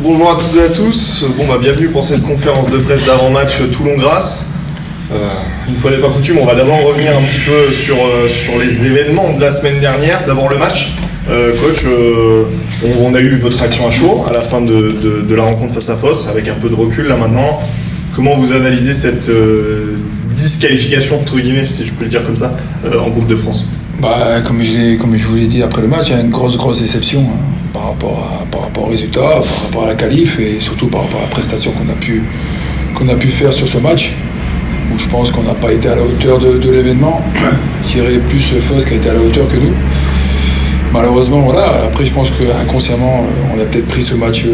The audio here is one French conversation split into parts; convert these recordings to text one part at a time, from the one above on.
Bonjour à toutes et à tous. Bienvenue pour cette conférence de presse d'avant-match Toulon-Grasse. Une fois n'est pas coutume, on va d'abord revenir un petit peu sur les événements de la semaine dernière. D'abord le match. Coach, on a eu votre réaction à chaud à la fin de la rencontre face à Foss, avec un peu de recul là maintenant. Comment vous analysez cette disqualification, entre guillemets, si je peux le dire comme ça, en Coupe de France? Comme je vous l'ai dit après le match, il y a une grosse déception par rapport au résultat, par rapport à la qualif et surtout par rapport à la prestation qu'on a pu faire sur ce match, où je pense qu'on n'a pas été à la hauteur de l'événement. Je dirais plus Foss qui a été à la hauteur que nous. Malheureusement, voilà. Après, je pense qu'inconsciemment, on a peut-être pris ce match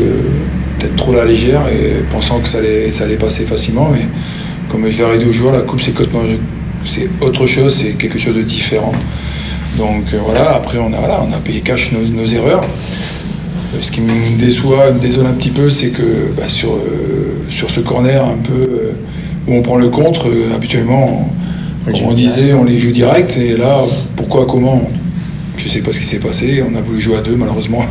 peut-être trop à la légère et pensant que ça allait passer facilement. Mais comme je leur ai dit aux joueurs, la coupe c'est autre chose, c'est quelque chose de différent. Donc voilà. Après, on a payé cash nos erreurs. Ce qui me désole un petit peu, c'est que sur ce corner un peu où on prend le contre, habituellement, on disait on les joue direct et là, pourquoi, comment? Je ne sais pas ce qui s'est passé, on a voulu jouer à deux, malheureusement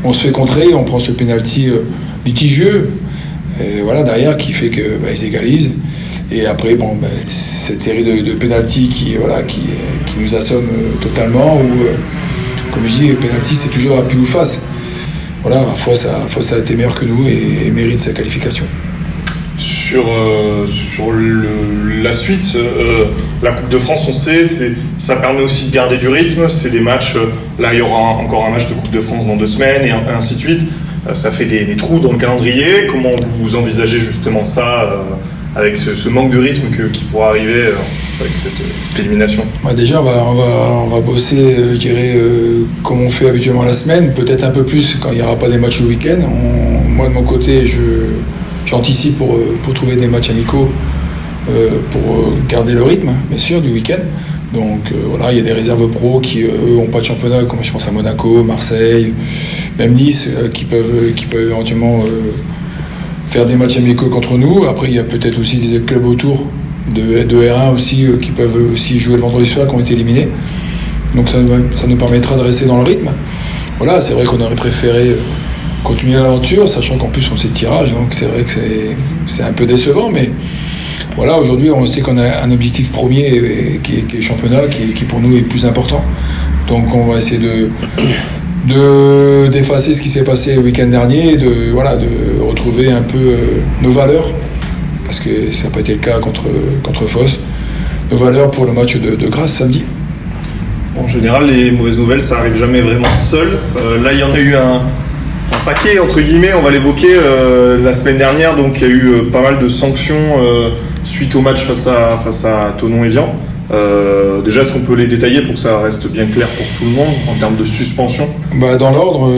on se fait contrer, on prend ce pénalty litigieux, et voilà, derrière qui fait qu'ils égalisent. Et après, cette série de pénaltys qui nous assomme totalement, où, comme je dis, le pénalty c'est toujours à pile ou face. Voilà, Foss a été meilleur que nous et mérite sa qualification. Sur la suite, la Coupe de France, on sait, ça permet aussi de garder du rythme. C'est des matchs, là il y aura encore un match de Coupe de France dans 2 semaines et ainsi de suite. Ça fait des trous dans le calendrier. Comment vous envisagez justement ça avec ce manque de rythme qui pourra arriver avec cette élimination? Déjà, on va bosser, je dirais, comme on fait habituellement la semaine, peut-être un peu plus quand il n'y aura pas des matchs le week-end. Moi, de mon côté, j'anticipe pour trouver des matchs amicaux pour garder le rythme, bien sûr, du week-end. Donc voilà, il y a des réserves pros qui, eux, n'ont pas de championnat, comme je pense à Monaco, Marseille, même Nice, qui peuvent éventuellement faire des matchs amicaux contre nous. Après, il y a peut-être aussi des clubs autour de R1 aussi qui peuvent aussi jouer le vendredi soir, qui ont été éliminés. Donc ça nous permettra de rester dans le rythme. Voilà, c'est vrai qu'on aurait préféré continuer l'aventure, sachant qu'en plus on sait le tirage, donc c'est vrai que c'est un peu décevant, mais voilà, aujourd'hui on sait qu'on a un objectif premier qui est le championnat, qui pour nous est plus important. Donc on va essayer d'effacer ce qui s'est passé le week-end dernier, et de retrouver un peu nos valeurs, parce que ça n'a pas été le cas contre Foss, nos valeurs pour le match de Grasse samedi. En général, les mauvaises nouvelles, ça arrive jamais vraiment seul. Là, il y en a eu un paquet, entre guillemets, on va l'évoquer la semaine dernière. Donc il y a eu pas mal de sanctions suite au match face à Thonon-Évian. Déjà, est-ce qu'on peut les détailler pour que ça reste bien clair pour tout le monde en termes de suspension? Dans l'ordre,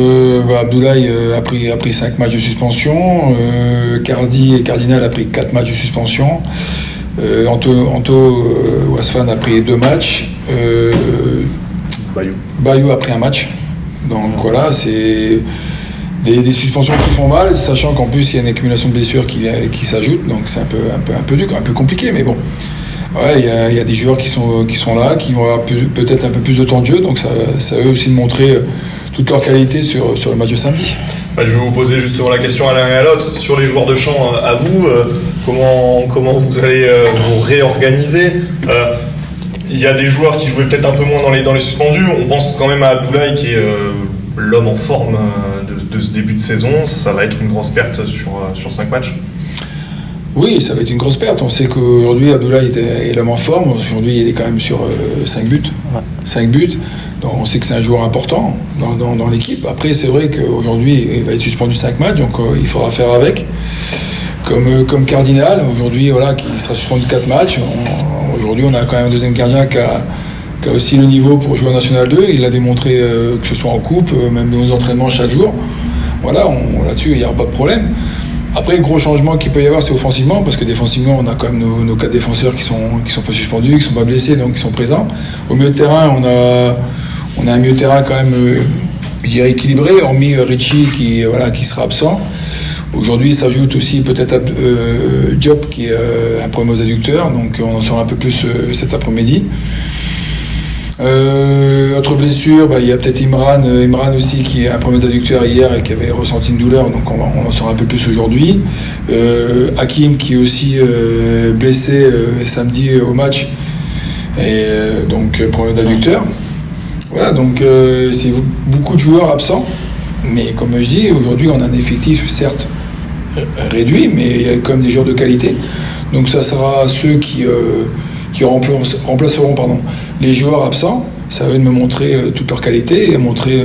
Abdoulaye a pris 5 matchs de suspension, Cardi et Cardinal a pris 4 matchs de suspension, Anto Wasfan a pris 2 matchs, Bayou a pris 1 match. Donc voilà, c'est des suspensions qui font mal, sachant qu'en plus il y a une accumulation de blessures qui s'ajoute, donc c'est un peu dur, un peu compliqué, mais bon. Ouais, il y a des joueurs qui sont là, qui vont avoir peut-être un peu plus de temps de jeu, donc ça eux aussi de montrer toute leur qualité sur le match de samedi. Je vais vous poser justement la question à l'un et à l'autre. Sur les joueurs de champ, à vous, comment vous allez vous réorganiser? Il y a des joueurs qui jouaient peut-être un peu moins dans les suspendus. On pense quand même à Abdoulaye qui est l'homme en forme de ce début de saison. Ça va être une grosse perte sur 5 matchs. Oui, ça va être une grosse perte. On sait qu'aujourd'hui, Abdoulaye est l'homme en forme. Aujourd'hui, il est quand même sur 5 buts. 5 buts. Donc, on sait que c'est un joueur important dans l'équipe. Après, c'est vrai qu'aujourd'hui, il va être suspendu 5 matchs, donc il faudra faire avec. Comme Cardinal, aujourd'hui, voilà, qui sera suspendu 4 matchs. Aujourd'hui, on a quand même un deuxième gardien qui a aussi le niveau pour jouer en National 2. Il l'a démontré que ce soit en coupe, même aux entraînements chaque jour. Voilà, là-dessus, il n'y aura pas de problème. Après, le gros changement qu'il peut y avoir, c'est offensivement, parce que défensivement, on a quand même nos 4 défenseurs qui sont pas suspendus, qui ne sont pas blessés, donc qui sont présents. Au milieu de terrain, on a un milieu de terrain quand même, je dirais, équilibré, hormis Richie qui sera absent. Aujourd'hui, s'ajoute aussi peut-être Diop qui est un problème aux adducteurs, donc on en saura un peu plus cet après-midi. Autre blessure, il y a peut-être Imran aussi qui a un problème d'adducteur hier et qui avait ressenti une douleur, donc on en saura un peu plus aujourd'hui. Hakim qui est aussi blessé samedi au match, et donc problème d'adducteur. Voilà, donc c'est beaucoup de joueurs absents, mais comme je dis, aujourd'hui on a un effectif certes réduit, mais il y a quand même des joueurs de qualité. Donc ça sera ceux qui remplaceront les joueurs absents. Ça va de me montrer toute leur qualité et montrer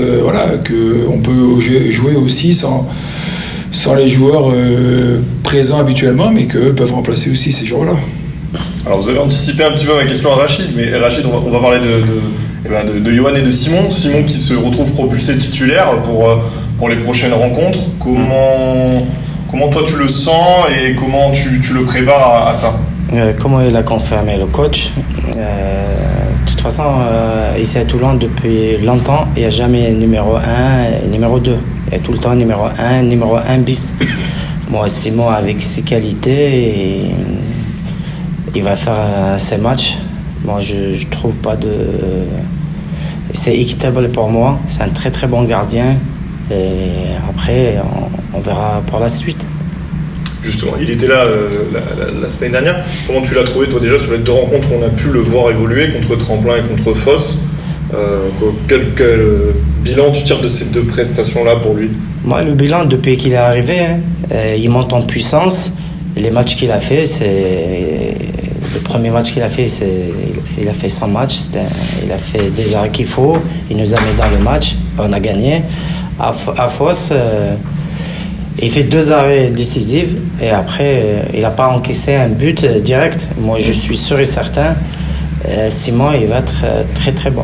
qu'on peut jouer aussi sans les joueurs présents habituellement, mais qu'eux peuvent remplacer aussi ces joueurs-là. Alors vous avez anticipé un petit peu ma question à Rachid, mais Rachid, on va parler de Yohan et de Simon. Simon qui se retrouve propulsé titulaire pour les prochaines rencontres. Comment toi tu le sens et comment tu le prépares à ça? Comment il a confirmé le coach, de toute façon, ici à Toulon depuis longtemps, il n'y a jamais numéro 1 et numéro 2. Il y a tout le temps numéro 1, numéro 1 bis. Moi, Simon, avec ses qualités, il va faire ses matchs. Moi, je trouve pas de... C'est équitable pour moi. C'est un très très bon gardien. Et après, on verra pour la suite. Justement, il était là la semaine dernière. Comment tu l'as trouvé, toi, déjà, sur les 2 rencontres où on a pu le voir évoluer, contre Tremplin et contre Foss? Quel bilan tu tires de ces 2 prestations-là pour lui? Moi, le bilan, depuis qu'il est arrivé, il monte en puissance. Les matchs qu'il a fait, le premier match qu'il a fait, il a fait 100 matchs. Il a fait des arrêts qu'il faut. Il nous a mis dans le match. On a gagné. À Foss, il fait 2 arrêts décisifs et après, il n'a pas encaissé un but direct. Moi, je suis sûr et certain, Simon, il va être très très bon.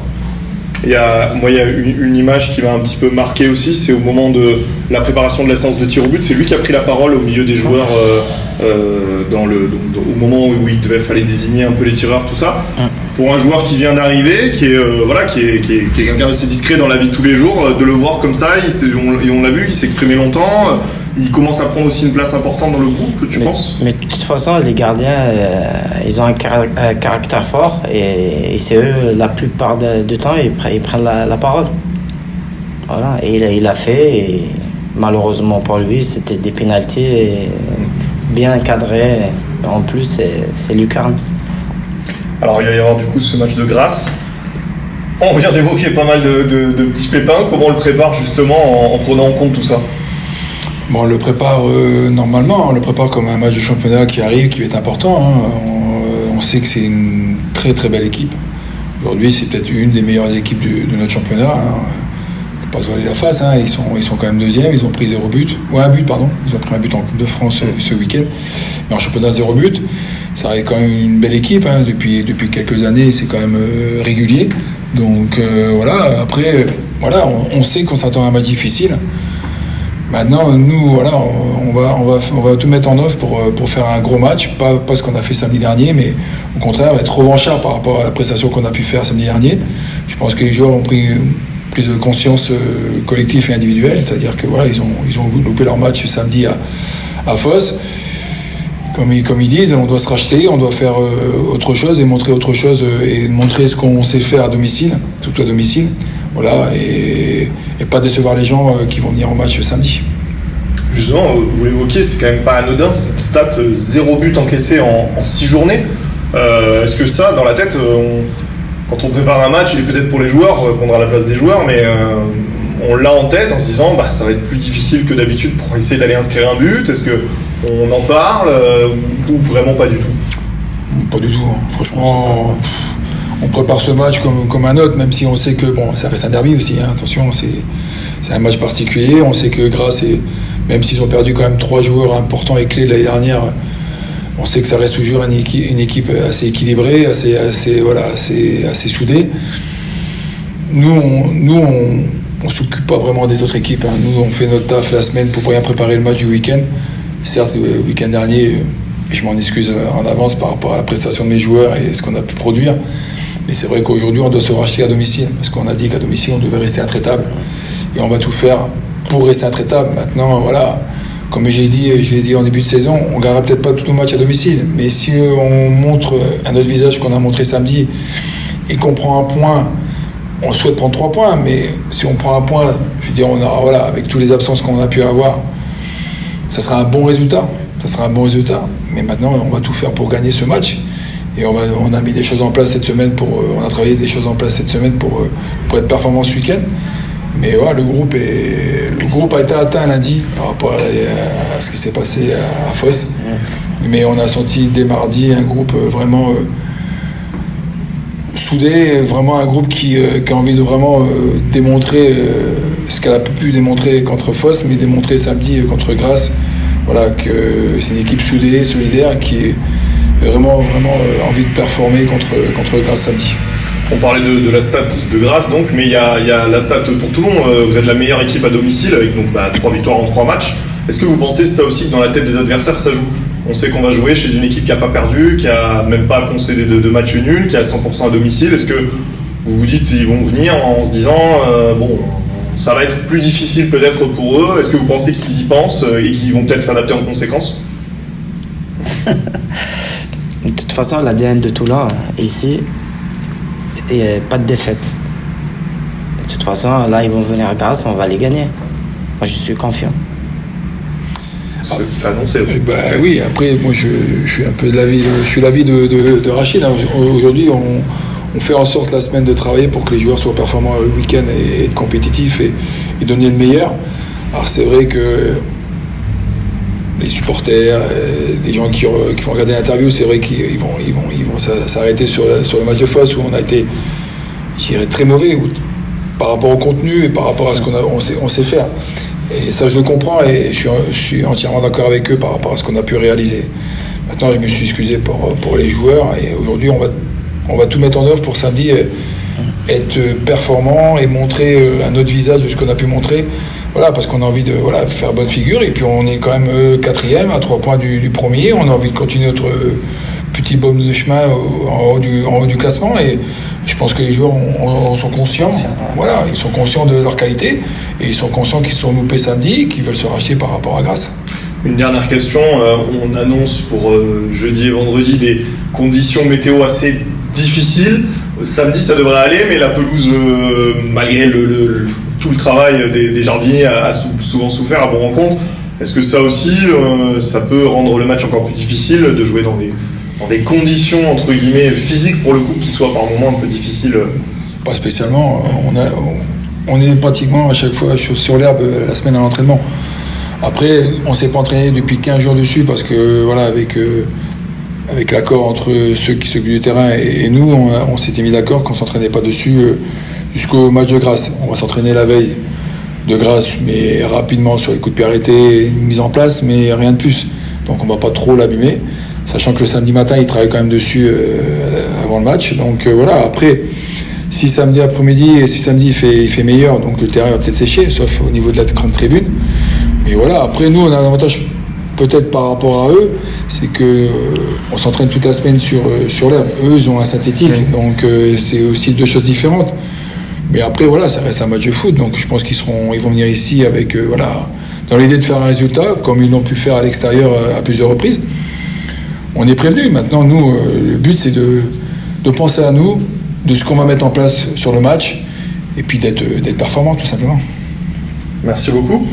Il y a une image qui m'a un petit peu marqué aussi, c'est au moment de la préparation de la séance de tir au but. C'est lui qui a pris la parole au milieu des joueurs au moment où il fallait désigner un peu les tireurs, tout ça. Pour un joueur qui vient d'arriver, qui est quelqu'un d'assez discret dans la vie de tous les jours, de le voir comme ça, on l'a vu, il s'est exprimé longtemps. Il commence à prendre aussi une place importante dans le groupe, tu penses? Mais de toute façon, les gardiens, ils ont un caractère fort et c'est eux, la plupart du temps, ils prennent la parole. Voilà, et il a fait, et malheureusement pour lui, c'était des pénaltys bien encadrés. En plus, c'est lucarne. Alors, il va y avoir du coup ce match de Grasse. On vient d'évoquer pas mal de petits pépins. Comment on le prépare justement en prenant en compte tout ça? Bon, on le prépare normalement, on le prépare comme un match de championnat qui arrive, qui va être important. On sait que c'est une très très belle équipe. Aujourd'hui, c'est peut-être une des meilleures équipes de notre championnat. Faut pas se voiler la face. Ils sont quand même deuxième. Ils ont pris 0 but. Ouais, un but, pardon. Ils ont pris un but en Coupe de France ce week-end. Mais en championnat, 0 but. Ça reste quand même une belle équipe. Depuis quelques années, c'est quand même régulier. Donc voilà. Après, on sait qu'on s'attend à un match difficile. Maintenant, nous, on va tout mettre en œuvre pour faire un gros match, pas ce qu'on a fait samedi dernier, mais au contraire, être revanchard par rapport à la prestation qu'on a pu faire samedi dernier. Je pense que les joueurs ont pris plus de conscience collective et individuelle, c'est-à-dire que ils ont loupé leur match samedi à Foss. Comme ils disent, on doit se racheter, on doit faire autre chose et montrer autre chose et montrer ce qu'on sait faire à domicile, surtout à domicile. Voilà, et pas décevoir les gens qui vont venir au match samedi. Justement, vous l'évoquiez, c'est quand même pas anodin, cette stat 0 but encaissé en 6 journées. Est-ce que ça, dans la tête, quand on prépare un match, il est peut-être pour les joueurs, prendre à la place des joueurs, mais on l'a en tête en se disant ça va être plus difficile que d'habitude pour essayer d'aller inscrire un but? Est-ce qu'on en parle ou vraiment pas du tout? Pas du tout, franchement. On prépare ce match comme un autre, même si on sait que ça reste un derby aussi. Attention, c'est un match particulier. On sait que Grasse, même s'ils ont perdu quand même 3 joueurs importants et clés l'année dernière, on sait que ça reste toujours une équipe assez équilibrée, assez soudée. Nous, on s'occupe pas vraiment des autres équipes. Nous, on fait notre taf la semaine pour bien préparer le match du week-end. Certes, le week-end dernier, et je m'en excuse en avance par rapport à la prestation de mes joueurs et ce qu'on a pu produire. Mais c'est vrai qu'aujourd'hui, on doit se racheter à domicile, parce qu'on a dit qu'à domicile, on devait rester intraitable. Et on va tout faire pour rester intraitable. Maintenant, comme je l'ai dit en début de saison, on ne gagnera peut-être pas tous nos matchs à domicile. Mais si on montre un autre visage qu'on a montré samedi, et qu'on prend un point, on souhaite prendre 3 points, mais si on prend un point, je veux dire, on aura, voilà, avec toutes les absences qu'on a pu avoir, ça sera un bon résultat. Mais maintenant, on va tout faire pour gagner ce match. Et on a mis des choses en place cette semaine on a travaillé des choses en place cette semaine pour être performant ce week-end. Mais ouais, le groupe a été atteint lundi par rapport à ce qui s'est passé à Fos. Mais on a senti dès mardi un groupe vraiment soudé, vraiment un groupe qui a envie de vraiment démontrer ce qu'elle a pu démontrer contre Fos, mais démontrer samedi contre Grasse. Voilà, que c'est une équipe soudée, solidaire, qui a vraiment envie de performer contre Grasse samedi. On parlait de la stat de Grasse, donc, mais il y a la stat pour Toulon. Vous êtes la meilleure équipe à domicile avec donc 3 victoires en 3 matchs. Est-ce que vous pensez ça aussi que dans la tête des adversaires ça joue? On sait qu'on va jouer chez une équipe qui n'a pas perdu, qui n'a même pas concédé de matchs nuls, qui est à 100% à domicile. Est-ce que vous vous dites qu'ils vont venir en se disant ça va être plus difficile peut-être pour eux? Est-ce que vous pensez qu'ils y pensent et qu'ils vont peut-être s'adapter en conséquence? De toute façon, l'ADN de Toulon, ici, et pas de défaite. De toute façon, là, ils vont venir à Grasse, on va les gagner. Moi, je suis confiant. C'est annoncé. Oui, après, moi, je suis un peu de l'avis de Rachid. Aujourd'hui, on fait en sorte la semaine de travailler pour que les joueurs soient performants le week-end et être compétitifs et donner le meilleur. Alors, c'est vrai que les supporters, les gens qui vont regarder l'interview, c'est vrai qu'ils vont s'arrêter sur le match de Fos où on a été, je dirais, très mauvais par rapport au contenu et par rapport à ce qu'on sait faire. Et ça, je le comprends et je suis entièrement d'accord avec eux par rapport à ce qu'on a pu réaliser. Maintenant, je me suis excusé pour les joueurs et aujourd'hui, on va tout mettre en œuvre pour samedi être performant et montrer un autre visage de ce qu'on a pu montrer. Voilà, parce qu'on a envie de faire bonne figure et puis on est quand même 4e à 3 points du premier. On a envie de continuer notre petit baume de chemin en haut du classement et je pense que les joueurs sont conscients. Voilà, ils sont conscients de leur qualité et ils sont conscients qu'ils se sont loupés samedi et qu'ils veulent se racheter par rapport à Grasse. Une dernière question, on annonce pour jeudi et vendredi des conditions météo assez difficiles. Samedi ça devrait aller, mais la pelouse, malgré tout le travail des jardiniers, a souvent souffert à bon rencontre. Est-ce que ça aussi, ça peut rendre le match encore plus difficile de jouer dans des conditions entre guillemets physiques pour le coup qui soient par moments un peu difficiles? Pas spécialement. On est pratiquement à chaque fois sur l'herbe la semaine à l'entraînement. Après, on ne s'est pas entraîné depuis 15 jours dessus parce que voilà, avec l'accord entre ceux qui s'occupent du terrain et nous, on s'était mis d'accord qu'on ne s'entraînait pas dessus jusqu'au match de Grasse. On va s'entraîner la veille de Grasse, mais rapidement sur les coups de pied arrêtés, une mise en place, mais rien de plus. Donc on ne va pas trop l'abîmer, sachant que le samedi matin, il travaille quand même dessus avant le match. Donc voilà, après, si samedi après-midi et si samedi il fait meilleur, donc le terrain va peut-être sécher, sauf au niveau de la grande tribune. Mais voilà, après nous, on a un avantage peut-être par rapport à eux, c'est que on s'entraîne toute la semaine sur l'herbe. Eux, ils ont un synthétique, donc c'est aussi 2 choses différentes. Mais après, voilà, ça reste un match de foot, donc je pense qu'ils vont venir ici avec, dans l'idée de faire un résultat, comme ils l'ont pu faire à l'extérieur à plusieurs reprises. On est prévenus. Maintenant, nous, le but, c'est de penser à nous, de ce qu'on va mettre en place sur le match, et puis d'être performant, tout simplement. Merci beaucoup.